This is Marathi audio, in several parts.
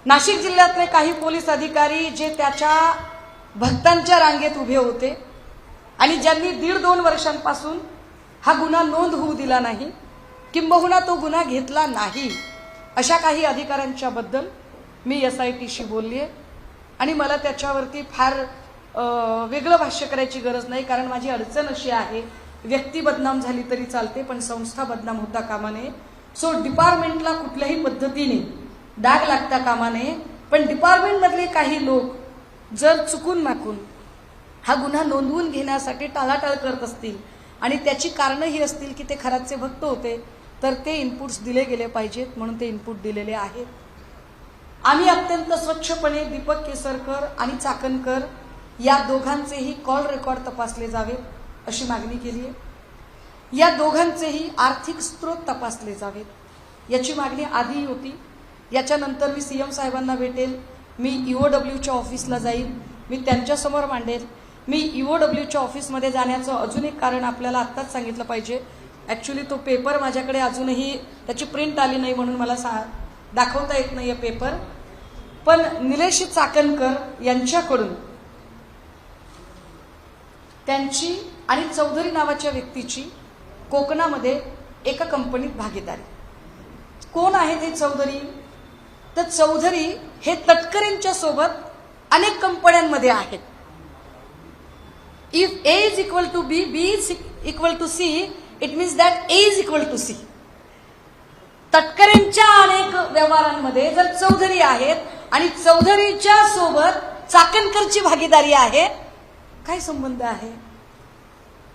नाशिक जिल्ह्यातले काही पोलीस अधिकारी जे त्याच्या भक्तांच्या रांगेत उभे होते आणि ज्यांनी 1.5-2 वर्षांपासून हा गुन्हा नोंद होऊ दिला नाही, किंबहुना तो गुन्हा घेतला नाही, अशा काही अधिकाऱ्यांच्या बद्दल मी SITशी बोलली आहे आणि मला त्याच्यावरती फार वेगळं भाष्य करायची गरज नाही, कारण माझी अडचण अशी आहे, व्यक्ती बदनाम झाली तरी चालते पण संस्था बदनाम होता कामा नये. सो डिपार्टमेंटला कुठल्याही पद्धतीने डाग लागता कामा नये. पण डिपार्टमेंटमधले काही लोक जर चुकून माकून हा गुन्हा नोंदवून घेण्यासाठी टाळाटाळ करत असतील आणि त्याची कारणं ही असतील की ते खरातचे भक्त होते, तर ते इनपुट्स दिले गेले पाहिजेत, म्हणून ते इनपुट दिलेले आहेत. आम्ही अत्यंत स्वच्छपणे दीपक केसरकर आणि चाकणकर या दोघांचेही कॉल रेकॉर्ड तपासले जावेत अशी मागणी केली आहे. या दोघांचेही आर्थिक स्रोत तपासले जावेत याची मागणी आधी होती. याच्यानंतर मी CM साहेबांना भेटेल, मी EOWच्या ऑफिसला जाईल, मी त्यांच्यासमोर मांडेल. मी EOWच्या ऑफिसमध्ये जाण्याचं अजून एक कारण आपल्याला आत्ताच सांगितलं पाहिजे. ॲक्च्युली तो पेपर माझ्याकडे अजूनही त्याची प्रिंट आली नाही म्हणून मला दाखवता येत नाही आहे पेपर. पण निलेश चाकणकर यांच्याकडून त्यांची आणि चौधरी नावाच्या व्यक्तीची कोकणामध्ये एका कंपनीत भागीदारी. कोण आहे ते चौधरी? तर चौधरी हे तटकरेंच्या सोबत अनेक कंपन्यांमध्ये आहेत. If A is equal to B, B is equal to C, it means that A is equal to C. तटकरेंच्या अनेक व्यवहारांमध्ये जर चौधरी आहेत आणि चौधरीच्या सोबत चाकणकरची भागीदारी आहे, काय संबंध आहे?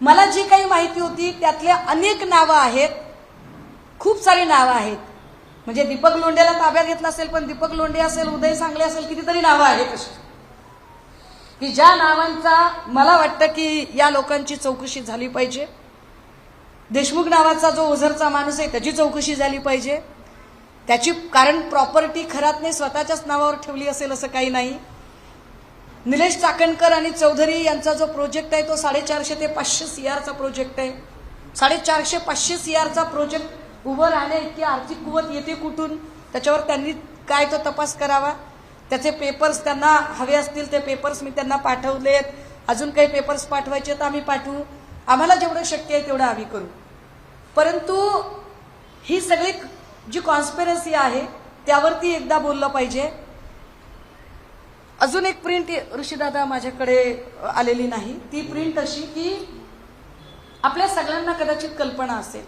मला जी काही माहिती होती त्यातले अनेक नावं आहेत, खूप सारी नावं आहेत. म्हणजे दीपक लोंढेला ताब्यात घेतला असेल, पण दीपक लोंढे असेल, उदय सांगले असेल, कितीतरी नावं आहेत अशी की ज्या नावांचा मला वाटतं की या लोकांची चौकशी झाली पाहिजे. देशमुख नावाचा जो ओझरचा माणूस आहे त्याची चौकशी झाली पाहिजे. त्याची कारण प्रॉपर्टी खरातने स्वतःच्याच नावावर ठेवली असेल असं काही नाही. निलेश चाकणकर आणि चौधरी यांचा जो प्रोजेक्ट आहे तो 450 ते 500 CRचा प्रोजेक्ट आहे. 450-500 CRचा प्रोजेक्ट उभं राहण्या इतकी आर्थिक कुवत येते कुठून? त्याच्यावर त्यांनी काय तो तपास करावा. त्याचे पेपर्स त्यांना हवे असतील ते पेपर्स मी त्यांना पाठवलेत. अजून काही पेपर्स पाठवायचे तर आम्ही पाठवू. आम्हाला जेवढं शक्य आहे तेवढं आम्ही करू. परंतु ही सगळी जी कॉन्स्पिरसी आहे त्यावरती एकदा बोललं पाहिजे. अजून एक प्रिंट ऋषीदादा माझ्याकडे आलेली नाही. ती प्रिंट अशी की आपल्या सगळ्यांना कदाचित कल्पना असेल